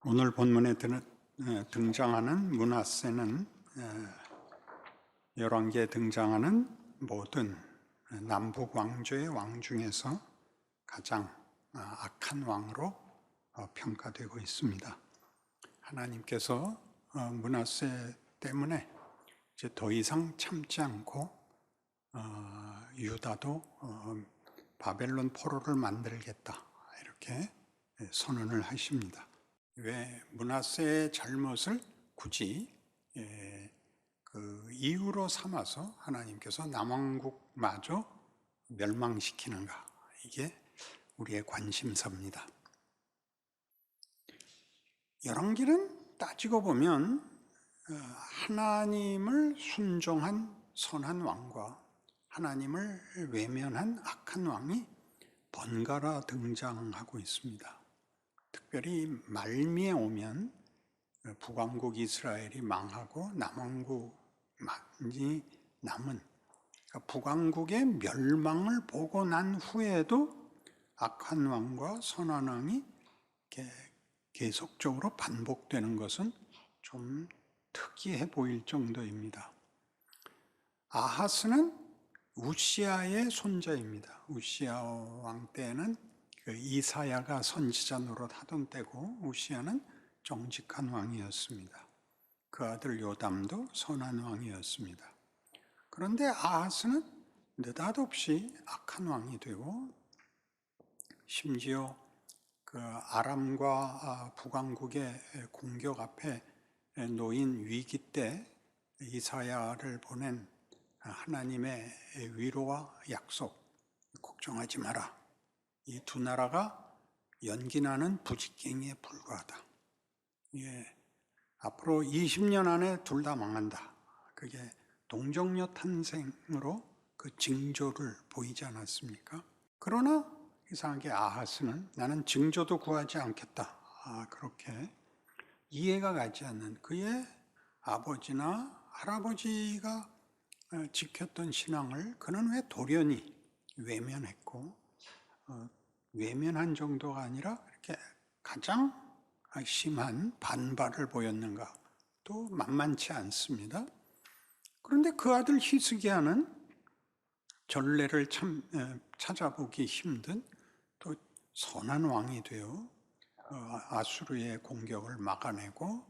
오늘 본문에 등장하는 므낫세는 열왕기에 등장하는 모든 남북 왕조의 왕 중에서 가장 악한 왕으로 평가되고 있습니다. 하나님께서 므낫세 때문에 이제 더 이상 참지 않고 유다도 바벨론 포로를 만들겠다 이렇게 선언을 하십니다. 왜 므낫세의 잘못을 굳이 그 이유로 삼아서 하나님께서 남왕국마저 멸망시키는가, 이게 우리의 관심사입니다. 열왕기는 따지고 보면 하나님을 순종한 선한 왕과 하나님을 외면한 악한 왕이 번갈아 등장하고 있습니다. 특별히 말미에 오면 북왕국 이스라엘이 망하고 남왕국이 남은, 북왕국의 멸망을 보고 난 후에도 악한 왕과 선한 왕이 계속적으로 반복되는 것은 좀 특이해 보일 정도입니다. 아하스는 우시아의 손자입니다. 우시아 왕 때는 그 이사야가 선지자 노릇하던 때고, 우시아는 정직한 왕이었습니다. 그 아들 요담도 선한 왕이었습니다. 그런데 아하스는 느닷없이 악한 왕이 되고, 심지어 그 아람과 북왕국의 공격 앞에 놓인 위기 때 이사야를 보낸 하나님의 위로와 약속, 걱정하지 마라, 이 두 나라가 연기나는 부직갱이에 불과하다. 앞으로 20년 안에 둘 다 망한다. 그게 동정녀 탄생으로 그 징조를 보이지 않았습니까? 그러나 이상하게 아하스는 나는 징조도 구하지 않겠다, 그렇게 이해가 가지 않는, 그의 아버지나 할아버지가 지켰던 신앙을 그는 왜 돌연히 외면했고, 외면한 정도가 아니라 이렇게 가장 심한 반발을 보였는가, 또 만만치 않습니다. 그런데 그 아들 히스기야는 전례를 찾아보기 힘든 또 선한 왕이 되어 아수르의 공격을 막아내고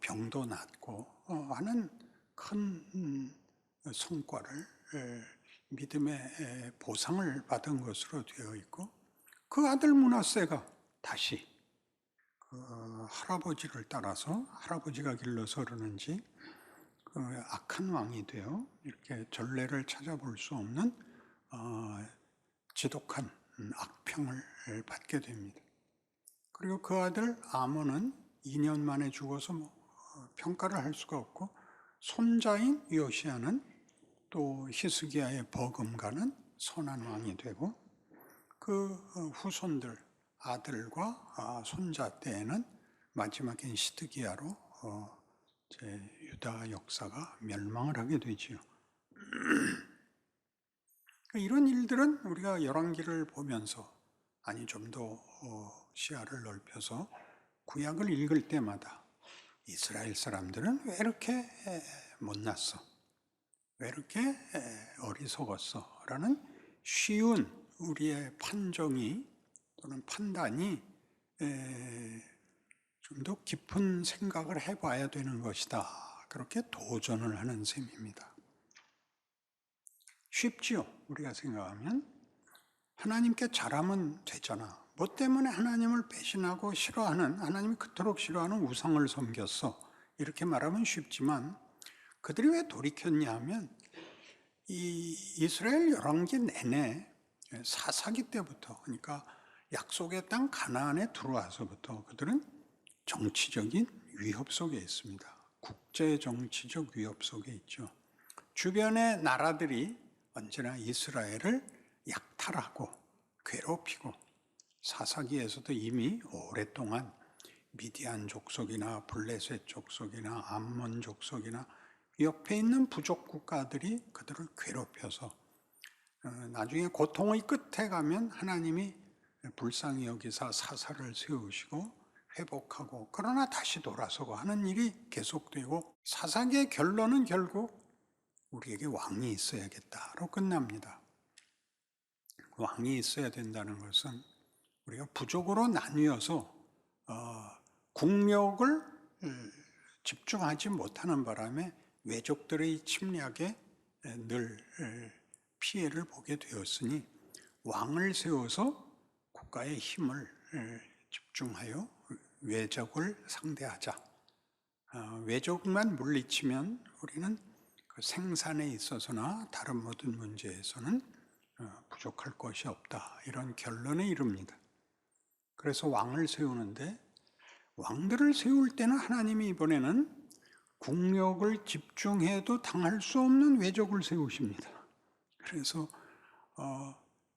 병도 낫고 하는 큰 성과를, 믿음의 보상을 받은 것으로 되어 있고, 그 아들 므낫세가 다시 그 할아버지를 따라서, 할아버지가 길러서 그러는지 악한 왕이 되어 이렇게 전례를 찾아볼 수 없는 지독한 악평을 받게 됩니다. 그리고 그 아들 아몬은 2년 만에 죽어서 평가를 할 수가 없고, 손자인 요시야는 또 히스기야의 버금가는 선한 왕이 되고, 그 후손들, 아들과 손자 때에는 마지막엔 시드기야로 유다 역사가 멸망을 하게 되지요. 이런 일들은 우리가 열왕기를 보면서, 아니 좀 더 시야를 넓혀서 구약을 읽을 때마다 이스라엘 사람들은 왜 이렇게 못났어? 왜 이렇게 어리석었어? 라는 쉬운 우리의 판정이 또는 판단이 좀 더 깊은 생각을 해봐야 되는 것이다, 그렇게 도전을 하는 셈입니다. 쉽지요. 우리가 생각하면 하나님께 잘하면 되잖아. 뭐 때문에 하나님을 배신하고 싫어하는, 하나님이 그토록 싫어하는 우상을 섬겼어, 이렇게 말하면 쉽지만, 그들이 왜 돌이켰냐 하면 이 이스라엘 열왕기 내내 사사기 때부터, 그러니까 약속의 땅 가나안에 들어와서부터 그들은 정치적인 위협 속에 있습니다. 국제 정치적 위협 속에 있죠. 주변의 나라들이 언제나 이스라엘을 약탈하고 괴롭히고, 사사기에서도 이미 오랫동안 미디안 족속이나 블레셋 족속이나 암몬 족속이나 옆에 있는 부족 국가들이 그들을 괴롭혀서 나중에 고통의 끝에 가면 하나님이 불쌍히 여기사 사사를 세우시고 회복하고 그러나 다시 돌아서고 하는 일이 계속되고 사사기의 결론은 결국 우리에게 왕이 있어야겠다로 끝납니다. 왕이 있어야 된다는 것은 우리가 부족으로 나뉘어서 국력을 집중하지 못하는 바람에 외족들의 침략에 늘 피해를 보게 되었으니 왕을 세워서 국가의 힘을 집중하여 외적을 상대하자. 외적만 물리치면 우리는 그 생산에 있어서나 다른 모든 문제에서는 부족할 것이 없다. 이런 결론에 이릅니다. 그래서 왕을 세우는데 왕들을 세울 때는 하나님이 이번에는 국력을 집중해도 당할 수 없는 외적을 세우십니다. 그래서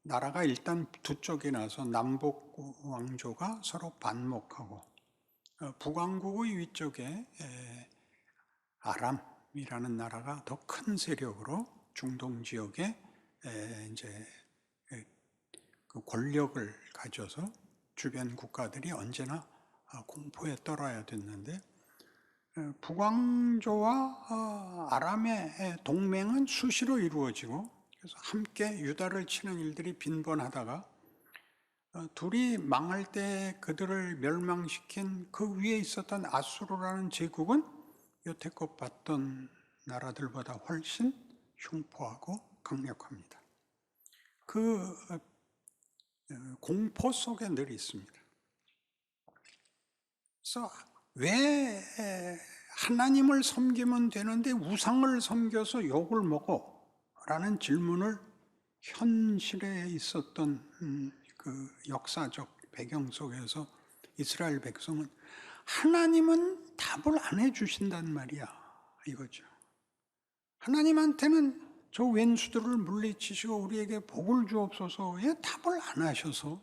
나라가 일단 두 쪽이 나서 남북 왕조가 서로 반목하고 북왕국의 위쪽에 아람이라는 나라가 더 큰 세력으로 중동 지역에 이제 그 권력을 가져서 주변 국가들이 언제나 공포에 떨어야 됐는데 북왕조와 아람의 동맹은 수시로 이루어지고 그래서 함께 유다를 치는 일들이 빈번하다가 둘이 망할 때 그들을 멸망시킨 그 위에 있었던 아수르라는 제국은 여태껏 봤던 나라들보다 훨씬 흉포하고 강력합니다. 그 공포 속에 늘 있습니다. 그래서 왜 하나님을 섬기면 되는데 우상을 섬겨서 욕을 먹어? 라는 질문을 현실에 있었던 그 역사적 배경 속에서 이스라엘 백성은 하나님은 답을 안 해주신단 말이야 이거죠. 하나님한테는 저 왼수들을 물리치시고 우리에게 복을 주옵소서에 답을 안 하셔서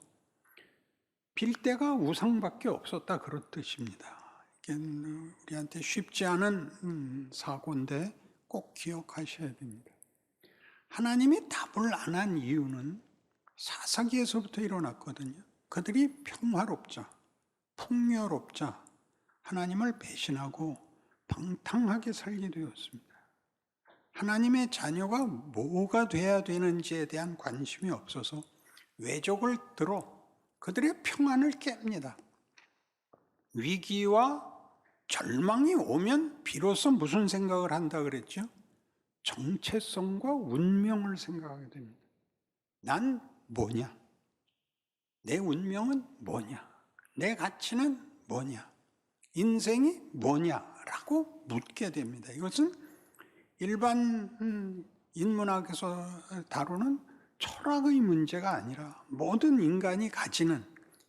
빌대가 우상밖에 없었다 그런 뜻입니다. 이게 우리한테 쉽지 않은 사고인데 꼭 기억하셔야 됩니다. 하나님이 답을 안 한 이유는 사사기에서부터 일어났거든요. 그들이 평화롭자, 풍요롭자 하나님을 배신하고 방탕하게 살게 되었습니다. 하나님의 자녀가 뭐가 돼야 되는지에 대한 관심이 없어서 외적을 들어 그들의 평안을 깹니다. 위기와 절망이 오면 비로소 무슨 생각을 한다 그랬죠? 정체성과 운명을 생각하게 됩니다. 난 뭐냐? 내 운명은 뭐냐? 내 가치는 뭐냐? 인생이 뭐냐라고 묻게 됩니다. 이것은 일반 인문학에서 다루는 철학의 문제가 아니라 모든 인간이 가지는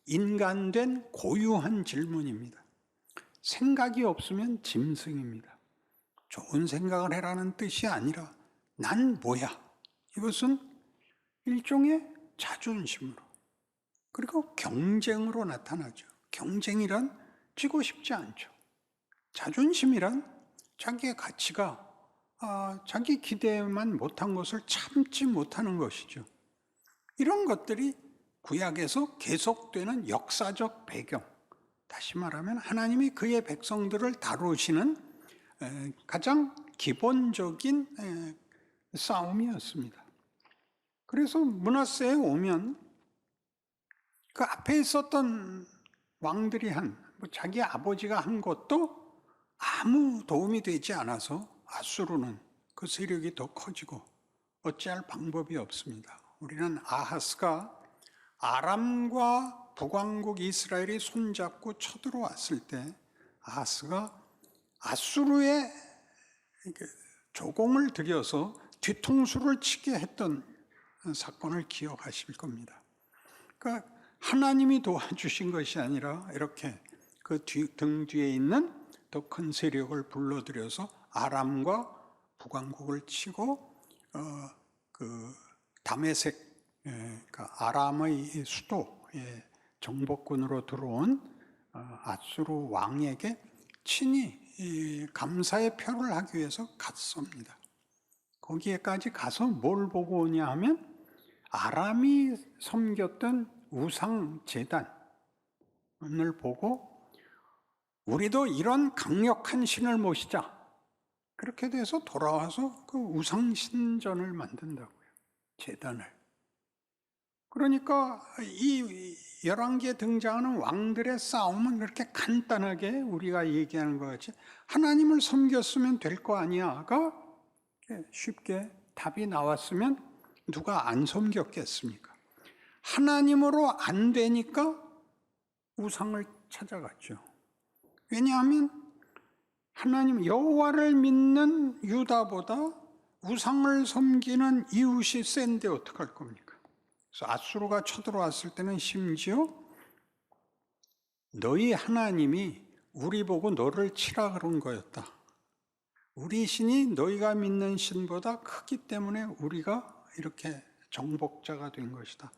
인간된 고유한 질문입니다. 생각이 없으면 짐승입니다. 좋은 생각을 해라는 뜻이 아니라 난 뭐야? 이것은 일종의 자존심으로 그리고 경쟁으로 나타나죠. 경쟁이란 쥐고 싶지 않죠. 자존심이란 자기의 가치가 자기 기대만 못한 것을 참지 못하는 것이죠. 이런 것들이 구약에서 계속되는 역사적 배경, 다시 말하면 하나님이 그의 백성들을 다루시는 가장 기본적인 싸움이었습니다. 그래서 므낫세에 오면 그 앞에 있었던 왕들이 자기 아버지가 한 것도 아무 도움이 되지 않아서 아수르는 그 세력이 더 커지고 어찌할 방법이 없습니다. 우리는 아하스가 아람과 북왕국 이스라엘이 손잡고 쳐들어왔을 때 아하스가 아수르의 조공을 들여서 뒤통수를 치게 했던 사건을 기억하실 겁니다. 그러니까 하나님이 도와주신 것이 아니라 이렇게 그 등 뒤에 있는 더 큰 세력을 불러들여서 아람과 북왕국을 치고 그 다메섹, 그러니까 아람의 수도에 정복군으로 들어온 아수르 왕에게 친히 감사의 표를 하기 위해서 갔습니다. 거기에까지 가서 뭘 보고 오냐 하면 아람이 섬겼던 우상 제단을 보고 우리도 이런 강력한 신을 모시자. 그렇게 돼서 돌아와서 그 우상신전을 만든다고요. 제단을. 그러니까 이 열왕기에 등장하는 왕들의 싸움은 그렇게 간단하게 우리가 얘기하는 것 같이 하나님을 섬겼으면 될 거 아니야가 쉽게 답이 나왔으면 누가 안 섬겼겠습니까? 하나님으로 안 되니까 우상을 찾아갔죠. 왜냐하면 하나님 여호와를 믿는 유다보다 우상을 섬기는 이웃이 센데 어떡할 겁니까? 그래서 아수르가 쳐들어왔을 때는 심지어 너희 하나님이 우리 보고 너를 치라 그런 거였다. 우리 신이 너희가 믿는 신보다 크기 때문에 우리가 이렇게 정복자가 된 것이다.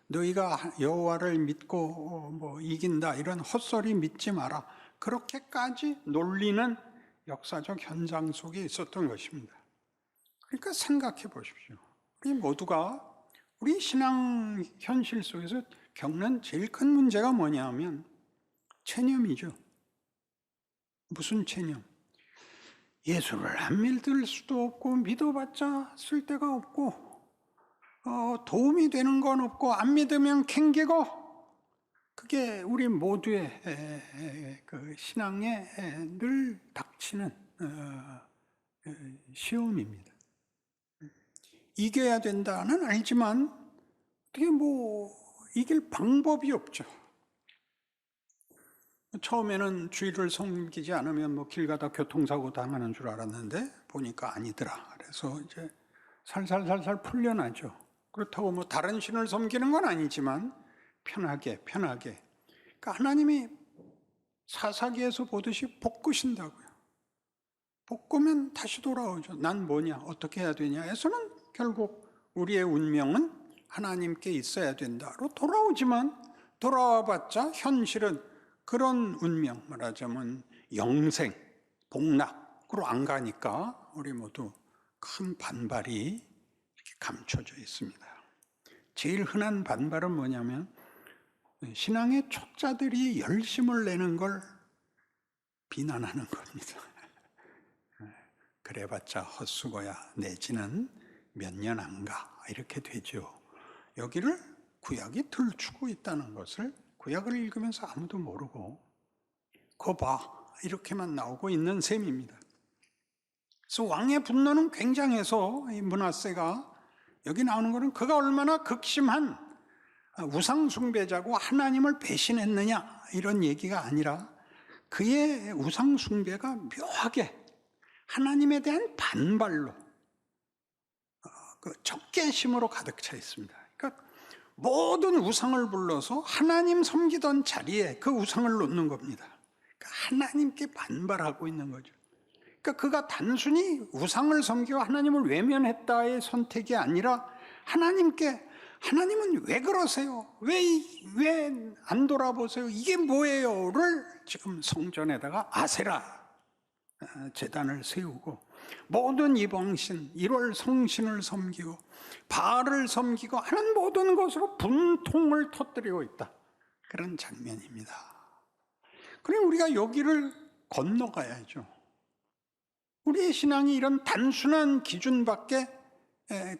너희가 여호와를 믿고 뭐 이긴다 이런 헛소리 믿지 마라. 그렇게까지 놀리는 역사적 현상 속에 있었던 것입니다. 그러니까 생각해 보십시오. 우리 모두가 우리 신앙 현실 속에서 겪는 제일 큰 문제가 뭐냐면 체념이죠. 무슨 체념? 예수를 안 믿을 수도 없고 믿어봤자 쓸데가 없고 도움이 되는 건 없고 안 믿으면 캥기고 그게 우리 모두의 그 신앙에 늘 닥치는 시험입니다. 이겨야 된다는 알지만 어떻게 뭐 이길 방법이 없죠. 처음에는 주의를 섬기지 않으면 뭐 길 가다 교통사고 당하는 줄 알았는데 보니까 아니더라. 그래서 이제 살살 풀려나죠. 그렇다고 뭐 다른 신을 섬기는 건 아니지만 편하게. 그러니까 하나님이 사사기에서 보듯이 볶으신다고요. 볶으면 다시 돌아오죠. 난 뭐냐, 어떻게 해야 되냐 해서는 결국 우리의 운명은 하나님께 있어야 된다로 돌아오지만 돌아와봤자 현실은 그런 운명, 말하자면 영생, 복락으로 안 가니까 우리 모두 큰 반발이 이렇게 감춰져 있습니다. 제일 흔한 반발은 뭐냐면 신앙의 초짜들이 열심을 내는 걸 비난하는 겁니다. 그래봤자 헛수고야 내지는 몇 년 안 가 이렇게 되죠. 여기를 구약이 들추고 있다는 것을 구약을 읽으면서 아무도 모르고 거 봐 이렇게만 나오고 있는 셈입니다. 그래서 왕의 분노는 굉장해서 이 므낫세가 여기 나오는 것은 그가 얼마나 극심한 우상 숭배자고 하나님을 배신했느냐 이런 얘기가 아니라 그의 우상 숭배가 묘하게 하나님에 대한 반발로 그 적개심으로 가득 차 있습니다. 그러니까 모든 우상을 불러서 하나님 섬기던 자리에 그 우상을 놓는 겁니다. 그러니까 하나님께 반발하고 있는 거죠. 그러니까 그가 단순히 우상을 섬기고 하나님을 외면했다의 선택이 아니라 하나님은 왜 그러세요? 왜 안 돌아보세요? 이게 뭐예요?를 지금 성전에다가 아세라 제단을 세우고 모든 이방신 1월 성신을 섬기고 바알을 섬기고 하는 모든 것으로 분통을 터뜨리고 있다. 그런 장면입니다. 그럼 우리가 여기를 건너가야죠. 우리의 신앙이 이런 단순한 기준밖에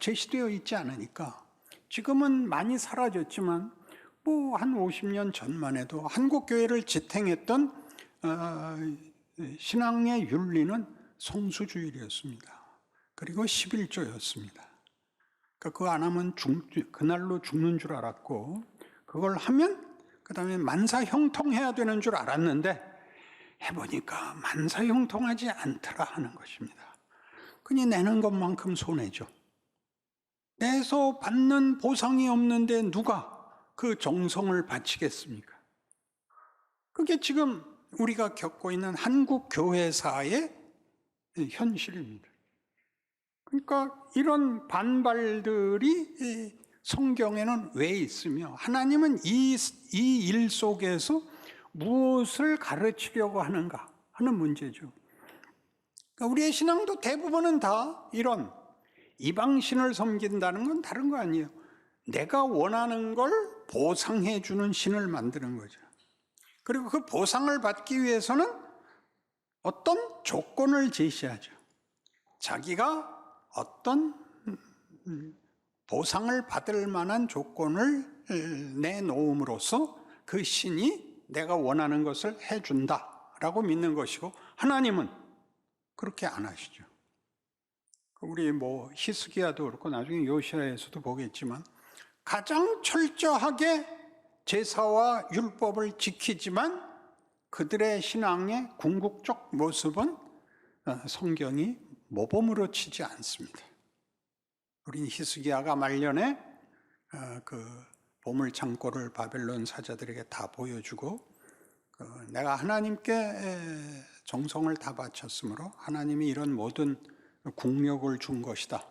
제시되어 있지 않으니까 지금은 많이 사라졌지만 뭐 한 50년 전만 해도 한국 교회를 지탱했던 신앙의 윤리는 성수주일이었습니다. 그리고 11조였습니다. 그러니까 그거 안 하면 그날로 죽는 줄 알았고 그걸 하면 그 다음에 만사형통해야 되는 줄 알았는데 해보니까 만사형통하지 않더라 하는 것입니다. 그니 내는 것만큼 손해죠. 내서 받는 보상이 없는데 누가 그 정성을 바치겠습니까? 그게 지금 우리가 겪고 있는 한국 교회사의 현실입니다. 그러니까 이런 반발들이 성경에는 왜 있으며 하나님은 이 일 속에서 무엇을 가르치려고 하는가 하는 문제죠. 그러니까 우리의 신앙도 대부분은 다 이런 이방신을 섬긴다는 건 다른 거 아니에요. 내가 원하는 걸 보상해 주는 신을 만드는 거죠. 그리고 그 보상을 받기 위해서는 어떤 조건을 제시하죠. 자기가 어떤 보상을 받을 만한 조건을 내놓음으로써 그 신이 내가 원하는 것을 해준다라고 믿는 것이고, 하나님은 그렇게 안 하시죠. 우리 히스기야도 그렇고 나중에 요시야에서도 보겠지만 가장 철저하게 제사와 율법을 지키지만 그들의 신앙의 궁극적 모습은 성경이 모범으로 치지 않습니다. 우리 히스기야가 말년에 그 보물 창고를 바벨론 사자들에게 다 보여주고 내가 하나님께 정성을 다 바쳤으므로 하나님이 이런 모든 국력을 준 것이다.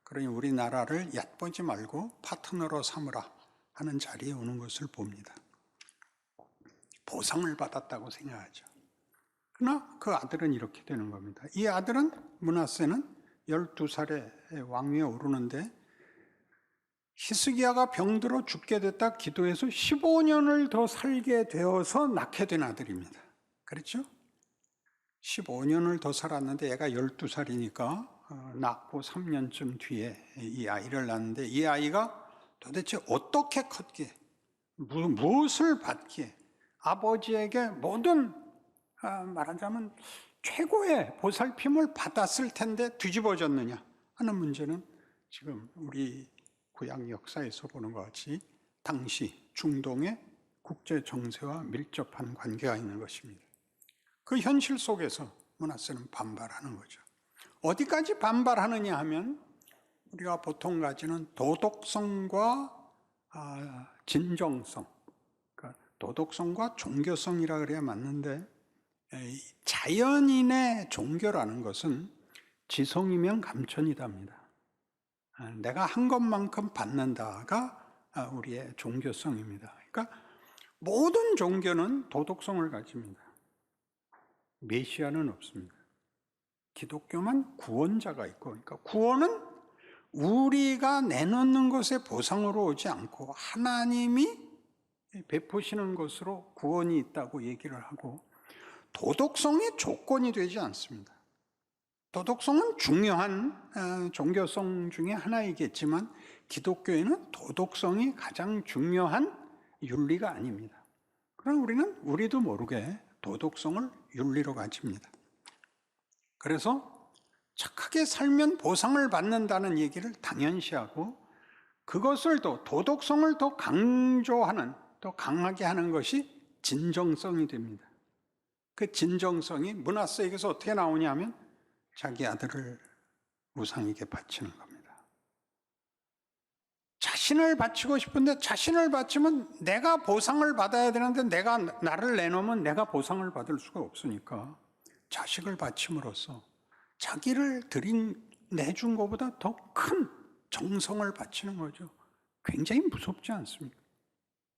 그러니 우리나라를 얕보지 말고 파트너로 삼으라 하는 자리에 오는 것을 봅니다. 보상을 받았다고 생각하죠. 그러나 그 아들은 이렇게 되는 겁니다. 이 아들은 므낫세는 12살에 왕위에 오르는데 히스기야가 병들어 죽게 됐다 기도해서 15년을 더 살게 되어서 낳게 된 아들입니다. 그렇죠? 15년을 더 살았는데 얘가 12살이니까 낳고 3년쯤 뒤에 이 아이를 낳는데 이 아이가 도대체 어떻게 컸기에 무엇을 받기에 아버지에게 모든 말하자면 최고의 보살핌을 받았을 텐데 뒤집어졌느냐 하는 문제는 지금 우리 구약 역사에서 보는 것 같이 당시 중동의 국제 정세와 밀접한 관계가 있는 것입니다. 그 현실 속에서 므낫세는 반발하는 거죠. 어디까지 반발하느냐 하면 우리가 보통 가지는 도덕성과 진정성, 그러니까 도덕성과 종교성이라 그래야 맞는데 자연인의 종교라는 것은 지성이면 감천이답니다. 내가 한 것만큼 받는다가 우리의 종교성입니다. 그러니까 모든 종교는 도덕성을 가집니다. 메시아는 없습니다. 기독교만 구원자가 있고, 그러니까 구원은 우리가 내놓는 것의 보상으로 오지 않고 하나님이 베푸시는 것으로 구원이 있다고 얘기를 하고, 도덕성이 조건이 되지 않습니다. 도덕성은 중요한 종교성 중에 하나이겠지만 기독교에는 도덕성이 가장 중요한 윤리가 아닙니다. 그럼 우리도 모르게 도덕성을 윤리로 가집니다. 그래서 착하게 살면 보상을 받는다는 얘기를 당연시하고 그것을 더 도덕성을 더 강조하는, 더 강하게 하는 것이 진정성이 됩니다. 그 진정성이 므낫세에게서 어떻게 나오냐면 자기 아들을 우상에게 바치는 겁니다. 자신을 바치고 싶은데 자신을 바치면 내가 보상을 받아야 되는데 내가 나를 내놓으면 내가 보상을 받을 수가 없으니까 자식을 바침으로써 자기를 내준 것보다 더 큰 정성을 바치는 거죠. 굉장히 무섭지 않습니까?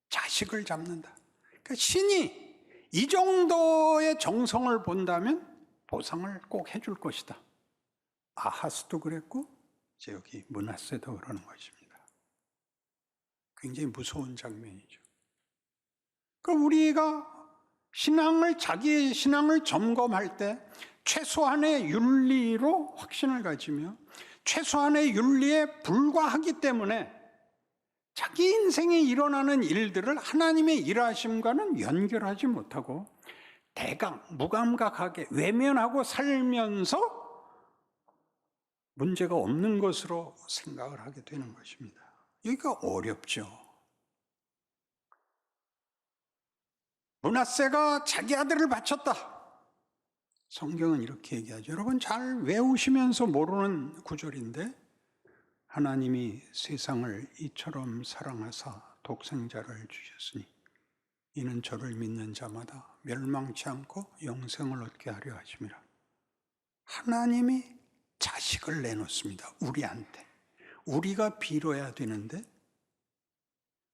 자식을 잡는다. 그러니까 신이 이 정도의 정성을 본다면 보상을 꼭 해줄 것이다. 아하스도 그랬고 이제 여기 므낫세도 그러는 것입니다. 굉장히 무서운 장면이죠. 그러니까 우리가 자기의 신앙을 점검할 때 최소한의 윤리로 확신을 가지며 최소한의 윤리에 불과하기 때문에 자기 인생에 일어나는 일들을 하나님의 일하심과는 연결하지 못하고 무감각하게 외면하고 살면서 문제가 없는 것으로 생각을 하게 되는 것입니다. 여기가 어렵죠. 므낫세가 자기 아들을 바쳤다. 성경은 이렇게 얘기하죠. 여러분 잘 외우시면서 모르는 구절인데 하나님이 세상을 이처럼 사랑하사 독생자를 주셨으니 이는 저를 믿는 자마다 멸망치 않고 영생을 얻게 하려 하심이라. 하나님이 자식을 내놓습니다. 우리한테. 우리가 빌어야 되는데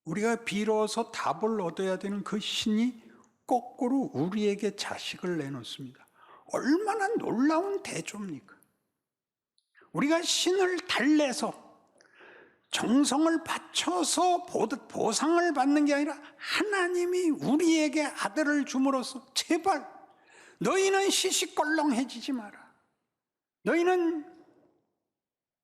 우리가 빌어서 답을 얻어야 되는 그 신이 거꾸로 우리에게 자식을 내놓습니다. 얼마나 놀라운 대조입니까? 우리가 신을 달래서 정성을 바쳐서 보상을 받는 게 아니라 하나님이 우리에게 아들을 줌으로써 제발 너희는 시시껄렁해지지 마라. 너희는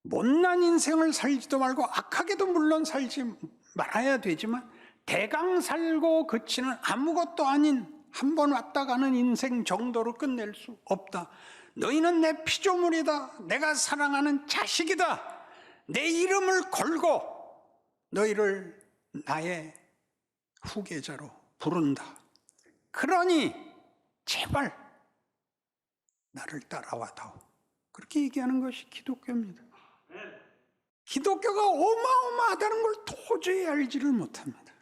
못난 인생을 살지도 말고 악하게도 물론 살지 말아야 되지만 대강 살고 그치는 아무것도 아닌 한 번 왔다 가는 인생 정도로 끝낼 수 없다. 너희는 내 피조물이다. 내가 사랑하는 자식이다. 내 이름을 걸고 너희를 나의 후계자로 부른다. 그러니 제발 나를 따라와다오. 그렇게 얘기하는 것이 기독교입니다. 기독교가 어마어마하다는 걸 도저히 알지를 못합니다.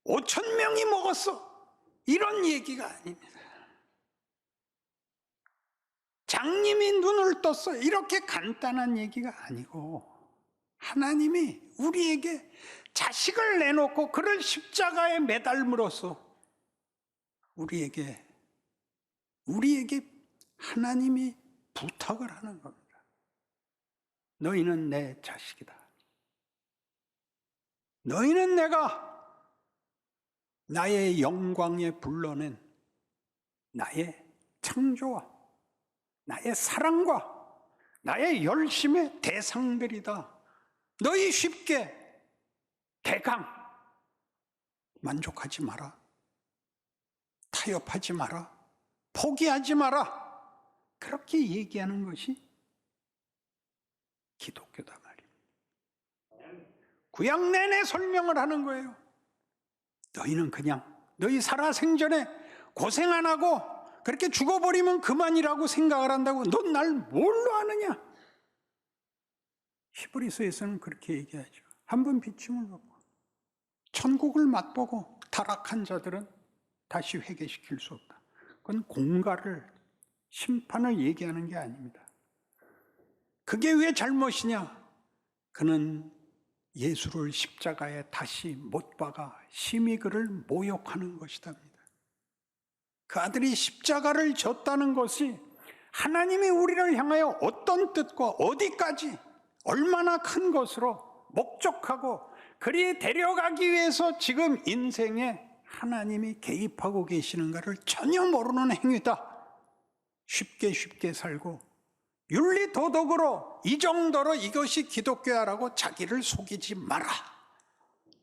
5,000명이 먹었어. 이런 얘기가 아닙니다. 장님이 눈을 떴어. 이렇게 간단한 얘기가 아니고 하나님이 우리에게 자식을 내놓고 그를 십자가에 매달므로써 우리에게 하나님이 부탁을 하는 겁니다. 너희는 내 자식이다. 너희는 내가 나의 영광에 불러낸 나의 창조와 나의 사랑과 나의 열심의 대상들이다. 너희 쉽게 개강 만족하지 마라. 타협하지 마라. 포기하지 마라. 그렇게 얘기하는 것이 기독교다 말입니다. 구약 내내 설명을 하는 거예요. 너희는 그냥 너희 살아생전에 고생 안 하고 그렇게 죽어버리면 그만이라고 생각을 한다고 넌 날 뭘로 아느냐? 히브리서에서는 그렇게 얘기하죠. 한 번 비침을 받고 천국을 맛보고 타락한 자들은 다시 회개시킬 수 없다. 그건 공갈을 심판을 얘기하는 게 아닙니다. 그게 왜 잘못이냐? 그는 예수를 십자가에 다시 못 박아 심히 그를 모욕하는 것이답니다. 그 아들이 십자가를 졌다는 것이 하나님이 우리를 향하여 어떤 뜻과 어디까지 얼마나 큰 것으로 목적하고 그리 데려가기 위해서 지금 인생에 하나님이 개입하고 계시는가를 전혀 모르는 행위다. 쉽게 살고 윤리도덕으로 이 정도로 이것이 기독교야라고 자기를 속이지 마라.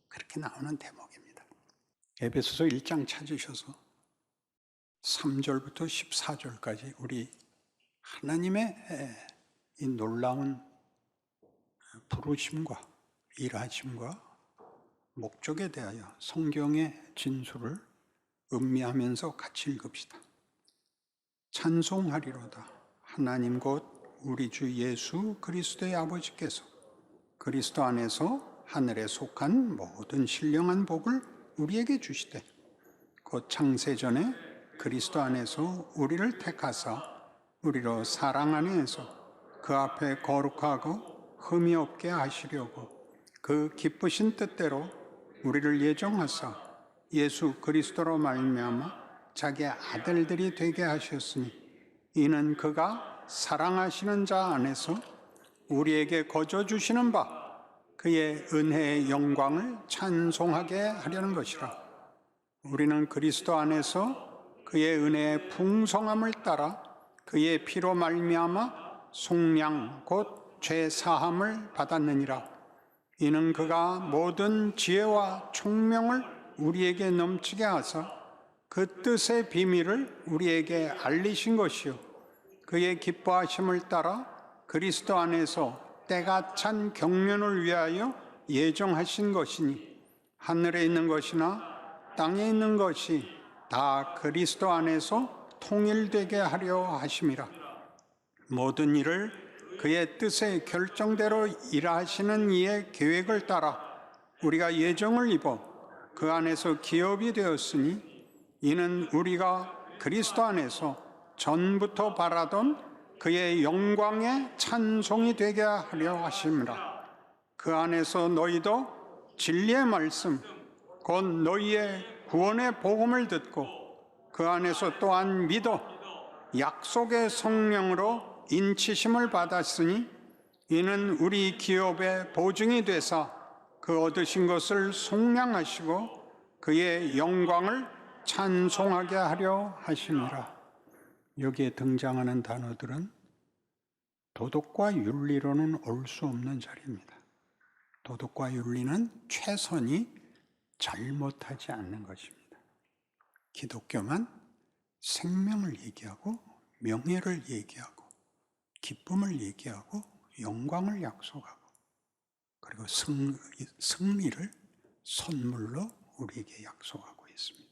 그렇게 나오는 대목입니다. 에베소서 1장 찾으셔서 3절부터 14절까지 우리 하나님의 이 놀라운 부르심과 일하심과 목적에 대하여 성경의 진술을 음미하면서 같이 읽읍시다. 찬송하리로다. 하나님 곧 우리 주 예수 그리스도의 아버지께서 그리스도 안에서 하늘에 속한 모든 신령한 복을 우리에게 주시되 곧 창세전에 그리스도 안에서 우리를 택하사 우리로 사랑 안에서 그 앞에 거룩하고 흠이 없게 하시려고 그 기쁘신 뜻대로 우리를 예정하사 예수 그리스도로 말미암아 자기 아들들이 되게 하셨으니 이는 그가 사랑하시는 자 안에서 우리에게 거저 주시는 바 그의 은혜의 영광을 찬송하게 하려는 것이라. 우리는 그리스도 안에서 그의 은혜의 풍성함을 따라 그의 피로 말미암아 속량 곧 죄사함을 받았느니라. 이는 그가 모든 지혜와 총명을 우리에게 넘치게 하사 그 뜻의 비밀을 우리에게 알리신 것이요 그의 기뻐하심을 따라 그리스도 안에서 때가 찬 경륜을 위하여 예정하신 것이니 하늘에 있는 것이나 땅에 있는 것이 다 그리스도 안에서 통일되게 하려 하심이라. 모든 일을 그의 뜻의 결정대로 일하시는 이의 계획을 따라 우리가 예정을 입어 그 안에서 기업이 되었으니 이는 우리가 그리스도 안에서 전부터 바라던 그의 영광의 찬송이 되게 하려 하심이라. 그 안에서 너희도 진리의 말씀 곧 너희의 구원의 복음을 듣고 그 안에서 또한 믿어 약속의 성령으로 인치심을 받았으니 이는 우리 기업의 보증이 되사 그 얻으신 것을 속량하시고 그의 영광을 찬송하게 하려 하심이라. 여기에 등장하는 단어들은 도덕과 윤리로는 올 수 없는 자리입니다. 도덕과 윤리는 최선이 잘못하지 않는 것입니다. 기독교만 생명을 얘기하고 명예를 얘기하고 기쁨을 얘기하고 영광을 약속하고 그리고 승리를 선물로 우리에게 약속하고 있습니다.